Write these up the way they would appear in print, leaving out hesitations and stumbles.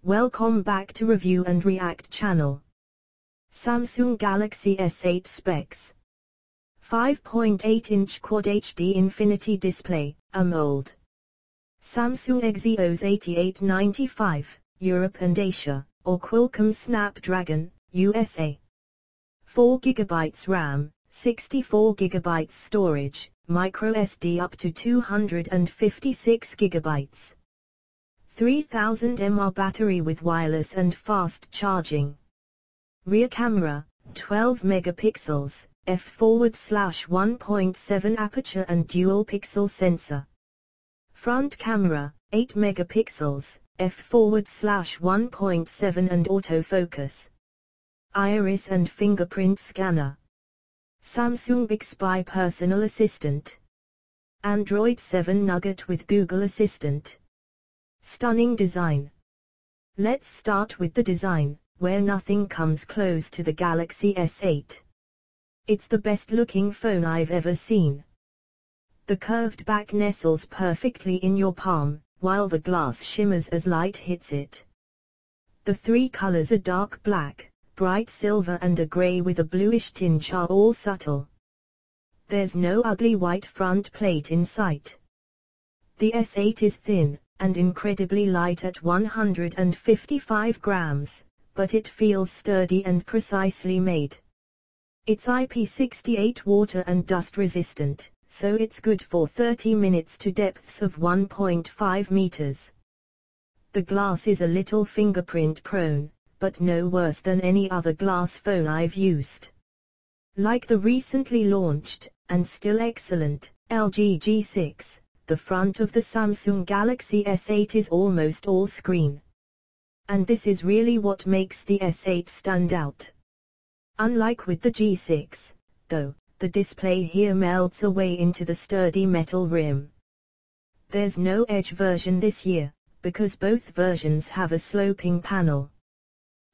Welcome back to Review and React channel. Samsung Galaxy S8 specs. 5.8-inch Quad HD Infinity Display, AMOLED. Samsung Exynos 8895, Europe and Asia, or Qualcomm Snapdragon, USA. 4GB RAM, 64GB storage, microSD up to 256GB. 3000 mAh battery with wireless and fast charging. Rear camera, 12 megapixels, f/1.7 aperture and dual pixel sensor. Front camera, 8 megapixels, f/1.7 and autofocus. Iris and fingerprint scanner. Samsung Bixby personal assistant. Android 7 Nougat with Google Assistant. Stunning design. Let's start with the design, where nothing comes close to the Galaxy S8. It's the best looking phone I've ever seen. The curved back nestles perfectly in your palm, while the glass shimmers as light hits it. The three colors, a dark black, bright silver and a gray with a bluish tinge, are all subtle. There's no ugly white front plate in sight. The S8 is thin and incredibly light at 155 grams, but it feels sturdy and precisely made. It's IP68 water and dust resistant, so it's good for 30 minutes to depths of 1.5 meters. The glass is a little fingerprint prone, but no worse than any other glass phone I've used. Like the recently launched, and still excellent, LG G6, the front of the Samsung Galaxy S8 is almost all screen. And this is really what makes the S8 stand out. Unlike with the G6, though, the display here melts away into the sturdy metal rim. There's no Edge version this year, because both versions have a sloping panel.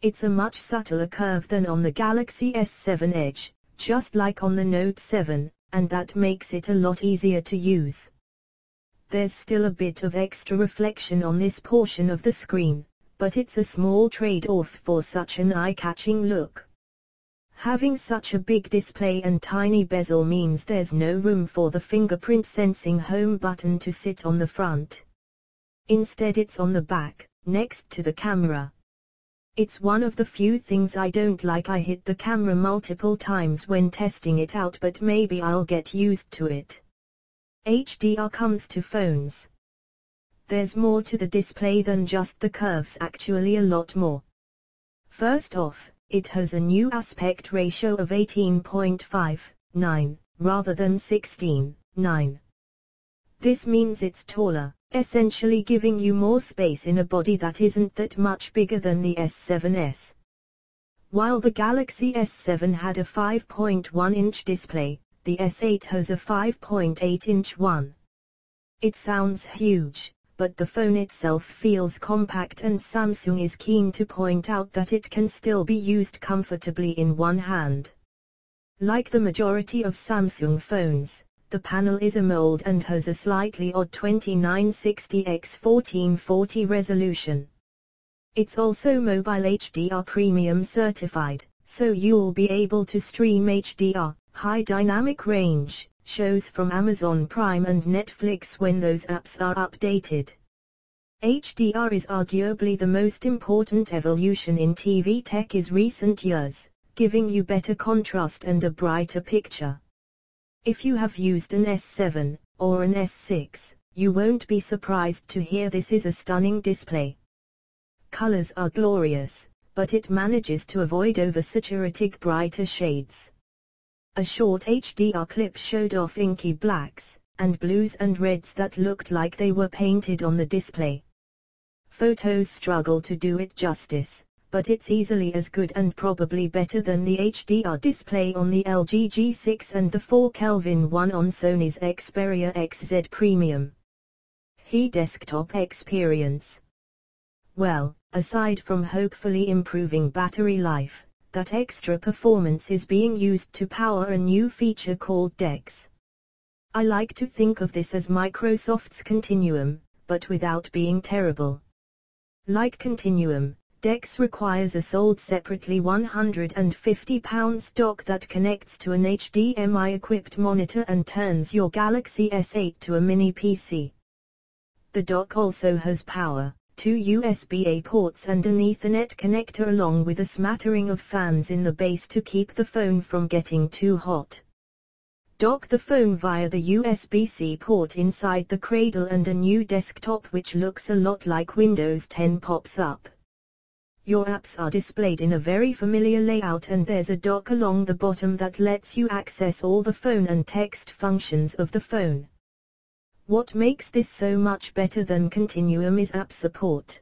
It's a much subtler curve than on the Galaxy S7 Edge, just like on the Note 7, and that makes it a lot easier to use. There's still a bit of extra reflection on this portion of the screen, but it's a small trade-off for such an eye-catching look. Having such a big display and tiny bezel means there's no room for the fingerprint sensing home button to sit on the front. Instead, it's on the back, next to the camera. It's one of the few things I don't like. I hit the camera multiple times when testing it out, but maybe I'll get used to it. HDR comes to phones. There's more to the display than just the curves, actually a lot more. First off, it has a new aspect ratio of 18.59, rather than 16:9. This means it's taller, essentially giving you more space in a body that isn't that much bigger than the S7s. While the Galaxy S7 had a 5.1-inch display, the S8 has a 5.8-inch one. It sounds huge, but the phone itself feels compact, and Samsung is keen to point out that it can still be used comfortably in one hand. Like the majority of Samsung phones, the panel is AMOLED and has a slightly odd 2960x1440 resolution. It's also Mobile HDR Premium certified, so you'll be able to stream HDR, high dynamic range, shows from Amazon Prime and Netflix when those apps are updated. HDR is arguably the most important evolution in TV tech in recent years, giving you better contrast and a brighter picture. If you have used an S7 or an S6, you won't be surprised to hear this is a stunning display. Colors are glorious, but it manages to avoid oversaturated brighter shades. A short HDR clip showed off inky blacks, and blues and reds that looked like they were painted on the display. Photos struggle to do it justice, but it's easily as good and probably better than the HDR display on the LG G6 and the 4Kelvin one on Sony's Xperia XZ Premium. Desktop experience. Well, aside from hopefully improving battery life, that extra performance is being used to power a new feature called DeX. I like to think of this as Microsoft's Continuum, but without being terrible. Like Continuum, DeX requires a sold separately £150 dock that connects to an HDMI-equipped monitor and turns your Galaxy S8 to a mini PC. The dock also has power, 2 USB-A ports and an Ethernet connector along with a smattering of fans in the base to keep the phone from getting too hot. Dock the phone via the USB-C port inside the cradle and a new desktop which looks a lot like Windows 10 pops up. Your apps are displayed in a very familiar layout and there's a dock along the bottom that lets you access all the phone and text functions of the phone. What makes this so much better than Continuum is app support.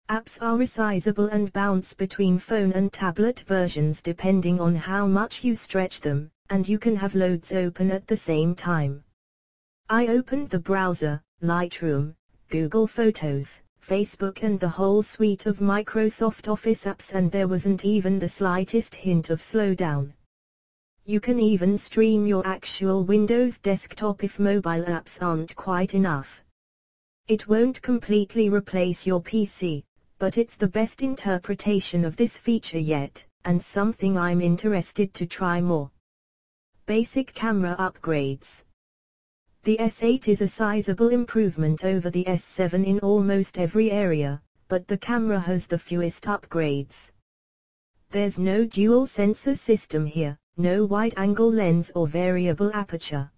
Apps are resizable and bounce between phone and tablet versions depending on how much you stretch them, and you can have loads open at the same time. I opened the browser, Lightroom, Google Photos, Facebook and the whole suite of Microsoft Office apps and there wasn't even the slightest hint of slowdown. You can even stream your actual Windows desktop if mobile apps aren't quite enough. It won't completely replace your PC, but it's the best interpretation of this feature yet, and something I'm interested to try more. Basic camera upgrades. The S8 is a sizable improvement over the S7 in almost every area, but the camera has the fewest upgrades. There's no dual sensor system here, no wide-angle lens or variable aperture.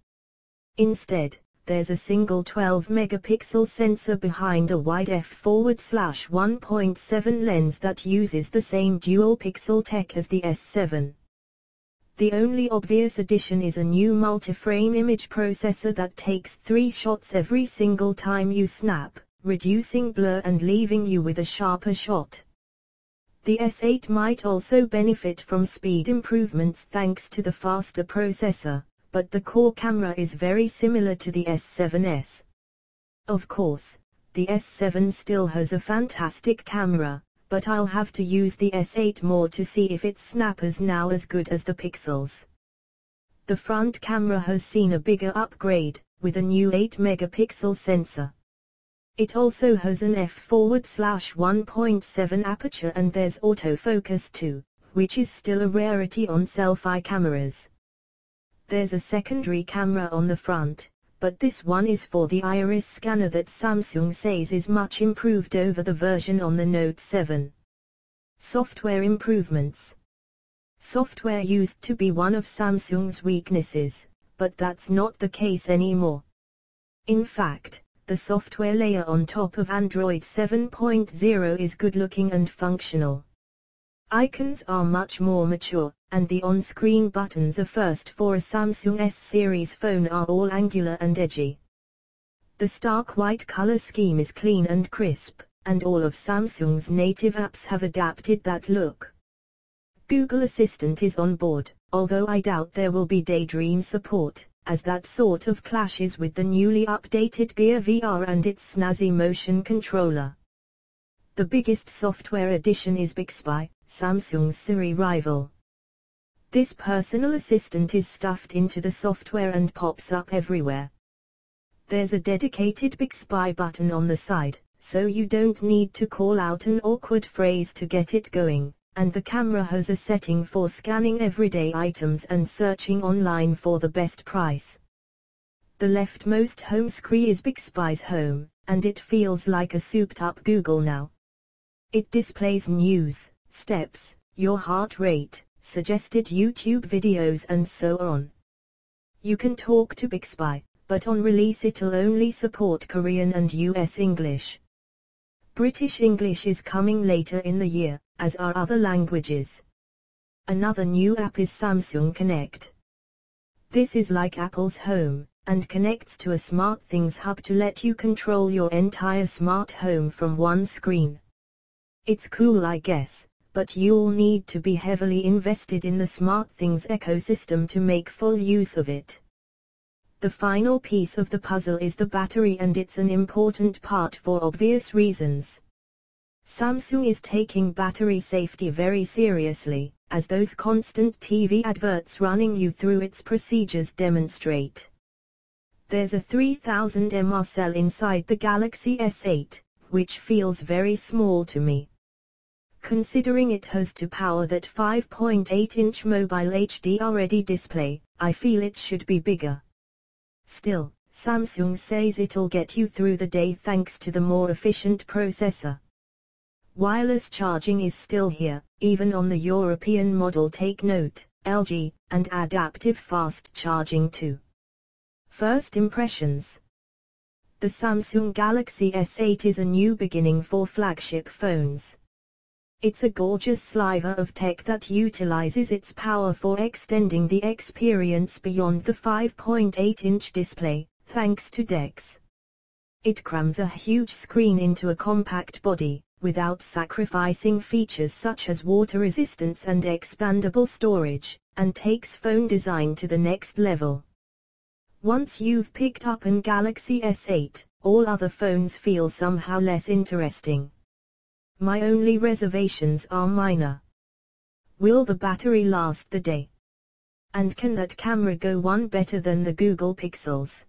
Instead, there's a single 12-megapixel sensor behind a wide f/1.7 lens that uses the same dual-pixel tech as the S7. The only obvious addition is a new multi-frame image processor that takes 3 shots every single time you snap, reducing blur and leaving you with a sharper shot. The S8 might also benefit from speed improvements thanks to the faster processor, but the core camera is very similar to the S7's. Of course, the S7 still has a fantastic camera, but I'll have to use the S8 more to see if its snap is now as good as the Pixels. The front camera has seen a bigger upgrade, with a new 8-megapixel sensor. It also has an f/1.7 aperture and there's autofocus too, which is still a rarity on selfie cameras. There's a secondary camera on the front, but this one is for the iris scanner that Samsung says is much improved over the version on the Note 7. Software improvements. Software used to be one of Samsung's weaknesses, but that's not the case anymore. In fact, the software layer on top of Android 7.0 is good-looking and functional. Icons are much more mature, and the on-screen buttons are first for a Samsung S-series phone are all angular and edgy. The stark white color scheme is clean and crisp, and all of Samsung's native apps have adapted that look. Google Assistant is on board, although I doubt there will be Daydream support, as that sort of clashes with the newly updated Gear VR and its snazzy motion controller. The biggest software addition is Bixby, Samsung's Siri rival. This personal assistant is stuffed into the software and pops up everywhere. There's a dedicated Bixby button on the side, so you don't need to call out an awkward phrase to get it going, and the camera has a setting for scanning everyday items and searching online for the best price. The leftmost home screen is Bixby's home, and it feels like a souped-up Google now. It displays news, steps, your heart rate, suggested YouTube videos and so on. You can talk to Bixby, but on release it'll only support Korean and US English. British English is coming later in the year, as are other languages. Another new app is Samsung Connect. This is like Apple's Home, and connects to a SmartThings hub to let you control your entire smart home from one screen. It's cool, I guess, but you'll need to be heavily invested in the SmartThings ecosystem to make full use of it. The final piece of the puzzle is the battery, and it's an important part for obvious reasons. Samsung is taking battery safety very seriously, as those constant TV adverts running you through its procedures demonstrate. There's a 3000 mAh cell inside the Galaxy S8, which feels very small to me. Considering it has to power that 5.8-inch mobile HDR-ready display, I feel it should be bigger. Still, Samsung says it'll get you through the day thanks to the more efficient processor. Wireless charging is still here, even on the European model, take note, LG, and adaptive fast charging too. First impressions. The Samsung Galaxy S8 is a new beginning for flagship phones. It's a gorgeous sliver of tech that utilizes its power for extending the experience beyond the 5.8-inch display, thanks to DeX. It crams a huge screen into a compact body, without sacrificing features such as water resistance and expandable storage, and takes phone design to the next level. Once you've picked up an Galaxy S8, all other phones feel somehow less interesting. My only reservations are minor. Will the battery last the day? And can that camera go one better than the Google Pixels?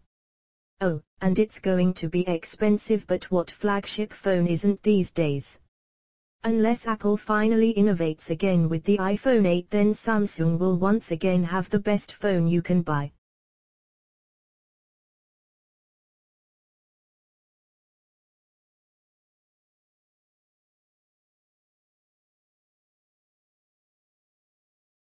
Oh, and it's going to be expensive, but what flagship phone isn't these days? Unless Apple finally innovates again with the iPhone 8, then Samsung will once again have the best phone you can buy.